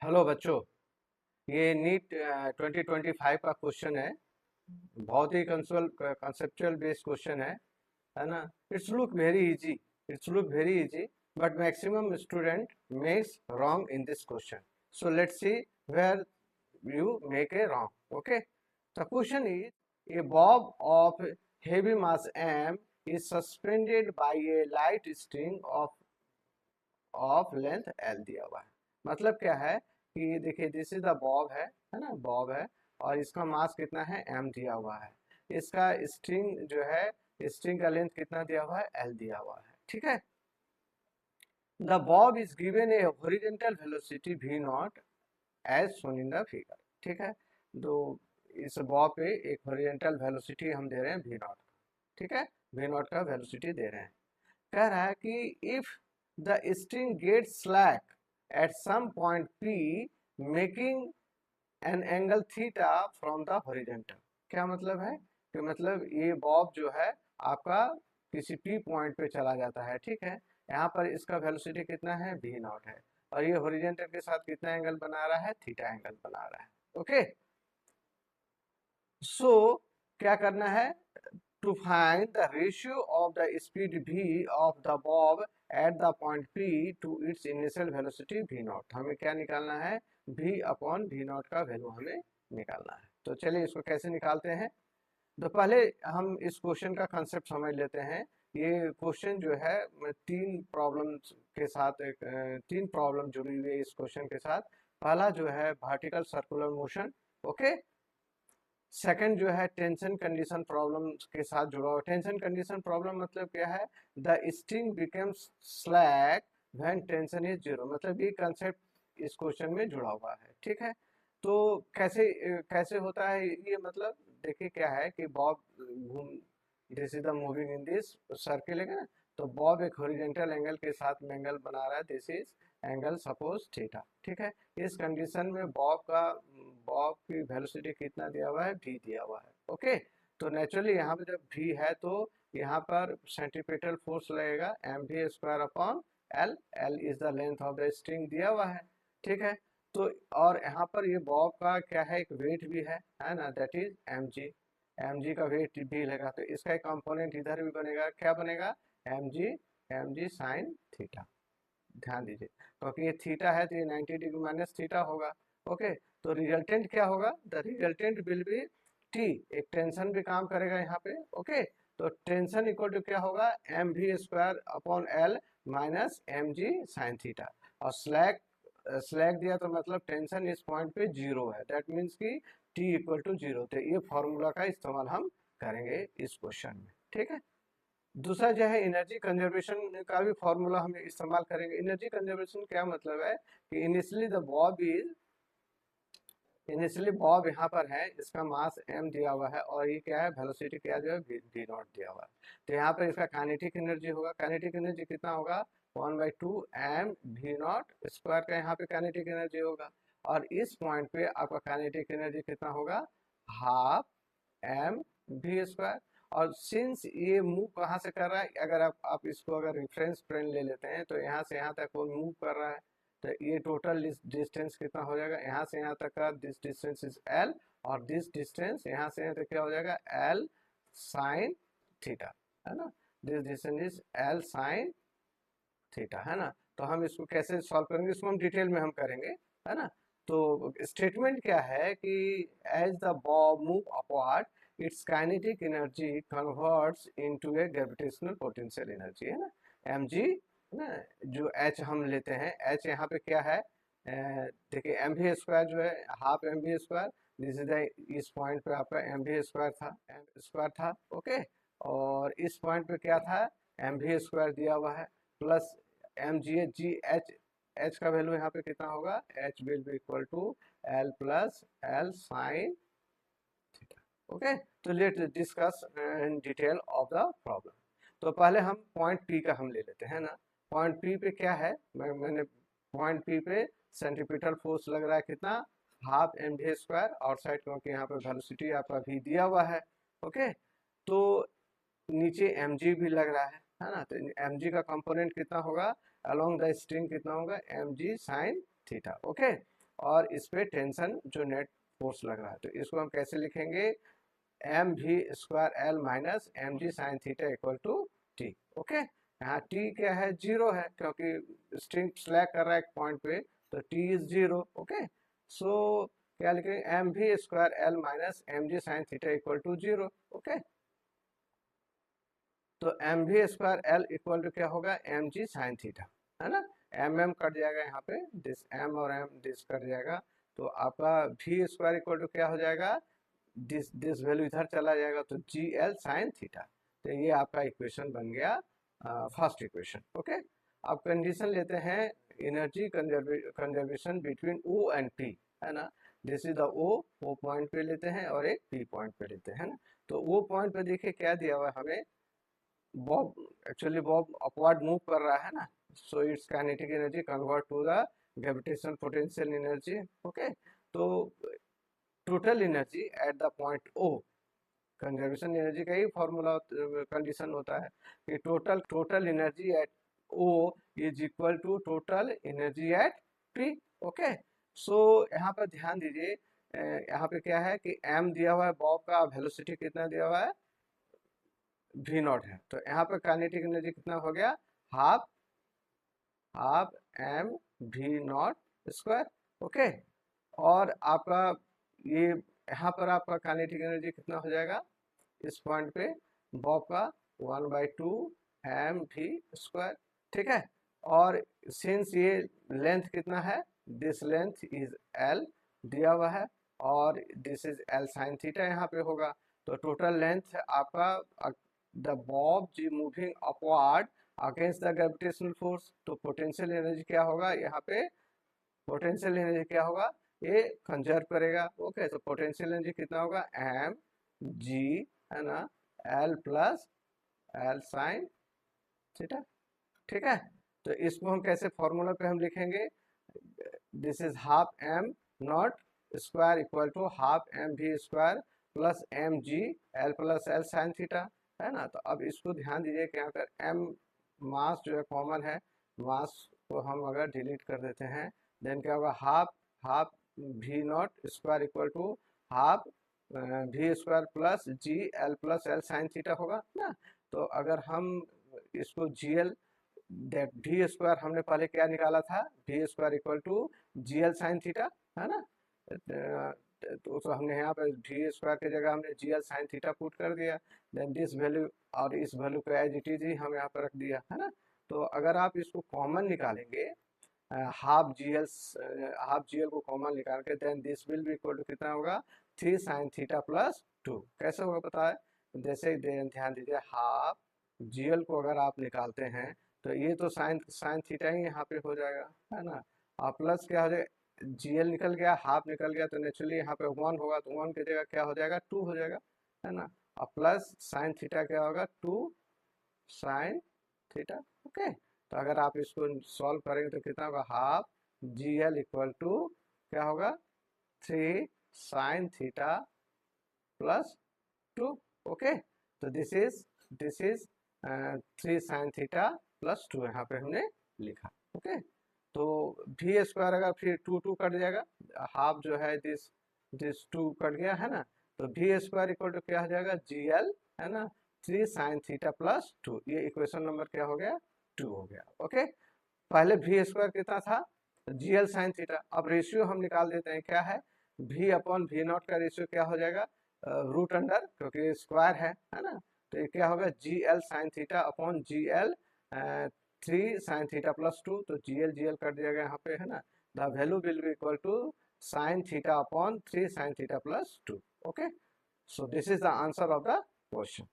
Hello बच्चों। ये NEET 2025 का क्वेश्चन है। बहुत ही कंसेप्चुअल बेस्ड क्वेश्चन है ना। It's look very easy. But maximum student makes wrong in this question. So let's see where you make a wrong. Okay, the question is a bob of heavy mass m is suspended by a light string of length l दिया हुआ है। मतलब क्या है कि देखिए this is the Bob है ना, बॉब है और इसका मास कितना है m दिया हुआ है। इसका स्ट्रिंग जो है, स्ट्रिंग का लेंथ कितना दिया हुआ है, l दिया हुआ है। ठीक है। The bob is given a horizontal velocity v naught as shown in the figure. ठीक है। तो इस बॉब पे एक हॉरिजॉन्टल वेलोसिटी हम दे रहे हैं v नॉट। ठीक है, v नॉट का वेलोसिटी दे रहे हैं। कह रहा है कि if the string gets slack at some point P making an angle theta from the horizontal. क्या मतलब है कि मतलब ये बॉब जो है आपका किसी P पॉइंट पे चला जाता है। ठीक है, यहाँ पर इसका वेलोसिटी कितना है, v नॉट है और ये हॉरिजॉन्टल के साथ कितना एंगल बना रहा है, थीटा एंगल बना रहा है। ओके, सो क्या करना है, to find the ratio of the speed v of the bob at the point P to its initial velocity v naught। हमें क्या निकालना है, v अपॉन v naught का वैल्यू हमें निकालना है। तो चलिए इसको कैसे निकालते हैं। तो पहले हम इस क्वेश्चन का कंसेप्ट समझ लेते हैं। ये क्वेश्चन जो है तीन प्रॉब्लम के साथ तीन प्रॉब्लम जुड़ी हुई है इस क्वेश्चन के साथ। पहला जो है vertical circular motion. Okay, second जो है टेंशन कंडीशन प्रॉब्लम के साथ जुड़ा हुआ। टेंशन कंडीशन प्रॉब्लम मतलब क्या है, the string becomes slack when tension is zero. मतलब ये कंसेप्ट इस क्वेश्चन में जुड़ा हुआ है। ठीक है, तो कैसे कैसे होता है ये, मतलब देखिए क्या है कि बॉब घूम, this is the moving in this circle है ना। तो बॉब एक हॉरिजॉन्टल एंगल के साथ में एंगल बना रहा है, this is angle suppose theta. ठीक है, इस कंडीशन में बॉब की वेलोसिटी कितना दिया हुआ है, v दिया हुआ है। ओके, तो नेचुरली यहाँ पे जब v है तो यहाँ पर सेंट्रीपिटल फोर्स लगेगा mv square upon l। l is the length of the string दिया हुआ है। ठीक है, तो और यहाँ पर ये बॉब का क्या है, एक वेट भी है ना, दैट इज mg। mg का वेट भी लगा तो इसका एक कंपोनेंट इधर भी बनेगा, क्या बनेगा, mg साइन थीटा। ध्यान दीजिए, क्योंकि ये थीटा है तो ये 90 डिग्री माइनस थीटा होगा। ओके, तो रिजल्टेंट क्या होगा, the resultant will be T. एक टेंशन भी काम करेगा यहाँ पे। ओके, तो टेंशन इक्वल टू क्या होगा, m we square upon l minus M G sine theta. और स्लैक दिया तो मतलब टेंशन इस पॉइंट पे जीरो है, दैट मीन्स कि टी इक्वल टू जीरो। तो ये फॉर्मूला का इस्तेमाल हम करेंगे इस क्वेश्चन में। ठीक है, दूसरा जो है एनर्जी कंजर्वेशन का भी फॉर्मूला हम इस्तेमाल करेंगे। एनर्जी कंजर्वेशन क्या मतलब है कि इनिशियली बॉब यहाँ पर है, इसका मास m दिया हुआ है और ये क्या है, वेलोसिटी क्या जो है v नॉट दिया हुआ है। तो यहाँ पर इसका काइनेटिक एनर्जी होगा, काइनेटिक एनर्जी कितना होगा, 1/2 m v नॉट स्क्वायर का यहाँ पे काइनेटिक एनर्जी होगा। और इस पॉइंट पे आपका काइनेटिक एनर्जी कितना होगा, हाफ m v स्क्वायर। और सिंस ये मूव कहाँ से कर रहा है, अगर आप इसको अगर रेफरेंस फ्रेम ले लेते हैं तो यहाँ से यहाँ तक वो मूव कर रहा है। तो ये टोटल डिस्टेंस कितना हो जाएगा, यहाँ से यहाँ तक का दिस डिस्टेंस इज l और दिस डिस्टेंस यहाँ से यहाँ तक क्या हो जाएगा, l साइन थीटा, है ना। This distance is l sign theta, है ना। तो हम इसको कैसे सॉल्व करेंगे, इसको हम डिटेल में हम करेंगे, है ना। तो स्टेटमेंट क्या है कि as the bob move upward its kinetic energy converts into a gravitational potential energy, है ना, mg, है ना। जो h हम लेते हैं, h यहाँ पे क्या है, देखिए एम वी स्क्वायर जो है half m we square, this is the, इस पॉइंट पे आपका एम वी स्क्वायर था, ओके। और इस पॉइंट पे क्या था, एम वी स्क्वायर दिया हुआ है plus M G H G H, H का वैल्यू यहाँ पे कितना होगा, H will be equal to L plus L sine theta. Okay, तो let discuss in detail of the problem. तो पहले हम पॉइंट पी का हम ले लेते हैं ना। पॉइंट पी पे क्या है, मैंने पॉइंट पी पे सेंट्रीपिटल फोर्स लग रहा है कितना, half m we square outside, क्योंकि यहाँ पे वेलोसिटी आपका भी दिया हुआ है। ओके, तो नीचे mg भी लग रहा है ना। तो mg का कंपोनेंट कितना होगा, अलोंग द स्ट्रिंग कितना होगा, mg साइन थीटा। ओके, और इस पे टेंशन जो नेट फोर्स लग रहा है, तो इसको हम कैसे लिखेंगे, M we square L minus M G sine theta equal to T. Okay, यहाँ टी क्या है, जीरो है, क्योंकि स्ट्रिंग स्लैग कर रहा है एक पॉइंट पे, तो T is zero. Okay, so क्या लिखेंगे, M we square L minus M G sine theta equal to zero. Okay, तो M we square L equal to क्या होगा, एम जी साइन थीटा, है ना, एम एम कट जाएगा यहाँ पे, दिस एम और एम दिस कट जाएगा, तो आपका वी स्क्वायर इक्वल टू क्या हो जाएगा, दिस वैल्यू इधर चला जाएगा, तो जी एल साइन थीटा। तो ये आपका इक्वेशन बन गया फर्स्ट इक्वेशन। ओके, अब कंडीशन लेते हैं energy conservation between O and P, है ना, this is the O point पे लेते हैं और एक पी पॉइंट पे लेते हैं ना। तो ओ पॉइंट पे देखिए क्या दिया हुआ है हमें, bob, actually bob upward move कर रहा है ना, so it's kinetic energy convert to the gravitational potential energy. Okay, तो total energy at the point O, conservation energy का ही फॉर्मूला कंडीशन होता है कि total energy at O is equal to total energy at P. Okay, so यहाँ पर ध्यान दीजिए, यहाँ पे क्या है कि एम दिया हुआ है, बॉब का वेलोसिटी कितना दिया हुआ है, वी नॉट है, तो यहाँ पे काइनेटिक एनर्जी कितना हो गया, half half m v naught square. Okay, और आपका ये यहाँ पर आपका काइनेटिक एनर्जी कितना हो जाएगा इस पॉइंट पे, बॉब का 1/2 एम वी स्क्वायर। ठीक है, और सिंस ये लेंथ कितना है, दिस लेंथ इज एल दिया हुआ है, और this is l sine theta यहाँ पे होगा, तो टोटल लेंथ आपका the bob g moving upward against the gravitational force, तो पोटेंशियल एनर्जी क्या होगा यहाँ पे, पोटेंशियल एनर्जी क्या होगा, ये कंजर्व करेगा। ओके, तो पोटेंशियल एनर्जी कितना होगा, एम जी, है ना, L plus L sine theta. ठीक है, तो इसको हम कैसे फॉर्मूला पे हम लिखेंगे, this is half m naught square equal to half m we square plus M g l plus L sine theta, है ना। तो अब इसको ध्यान दीजिए कि यहाँ पर एम मास जो है कॉमन है, मास को हम अगर डिलीट कर देते हैं, देन क्या होगा, half half v naught square equal to half v square plus g l plus L sine theta होगा ना। तो अगर हम इसको g l, that v square हमने पहले क्या निकाला था, v square equal to g l sine theta, है ना, तो हमने यहाँ पर वी स्क्वायर की जगह हमने जी एल साइन थीटा पुट कर दिया, देन दिस वैल्यू और इस वैल्यू को एज इट इज ही हम यहाँ पर रख दिया, है ना। तो अगर आप इसको कॉमन निकालेंगे, हाफ जी एल को कॉमन निकाल के, then this will be equal to कितना होगा, 3 साइन थीटा प्लस 2। कैसे होगा पता है, जैसे ध्यान दीजिए, हाफ जी एल को अगर आप निकालते हैं, तो ये तो साइन थीटा ही यहाँ पे हो जाएगा, है ना, और प्लस क्या हो जाएगा, जी एल निकल गया, हाफ निकल गया, तो नेचुरली यहाँ पे 1 होगा, तो 1 की जगह क्या हो जाएगा, 2 हो जाएगा, है ना, और प्लस साइन थीटा क्या होगा, 2 साइन थीटा। ओके, तो अगर आप इसको सॉल्व करेंगे तो कितना होगा, half g l equal to क्या होगा, 3 साइन थीटा प्लस 2। ओके, तो this is 3 sine theta plus 2 यहाँ पे हमने लिखा। ओके, तो वी स्क्वायर अगर फिर 2 कट जाएगा, हाफ जो है दिस 2 कट गया, है ना, तो वी स्क्वायर इक्वल टू क्या हो जाएगा, जी एल, है ना, 3 साइन थीटा प्लस 2, ये इक्वेशन नंबर क्या हो गया, 2 हो गया। ओके, पहले वी स्क्वायर कितना था, जी एल साइन थीटा, अब रेशियो हम निकाल देते हैं, क्या है, वी अपॉन वी नॉट का रेशियो क्या हो जाएगा, रूट अंडर, क्योंकि स्क्वायर है ना, तो ये क्या होगा, जी l sine theta upon G L 3 sine theta plus 2, तो जी एल कर दिया गया यहाँ पे, है ना, the value will be equal to sine theta upon 3 sine theta plus 2। Okay, so this is the answer of the question.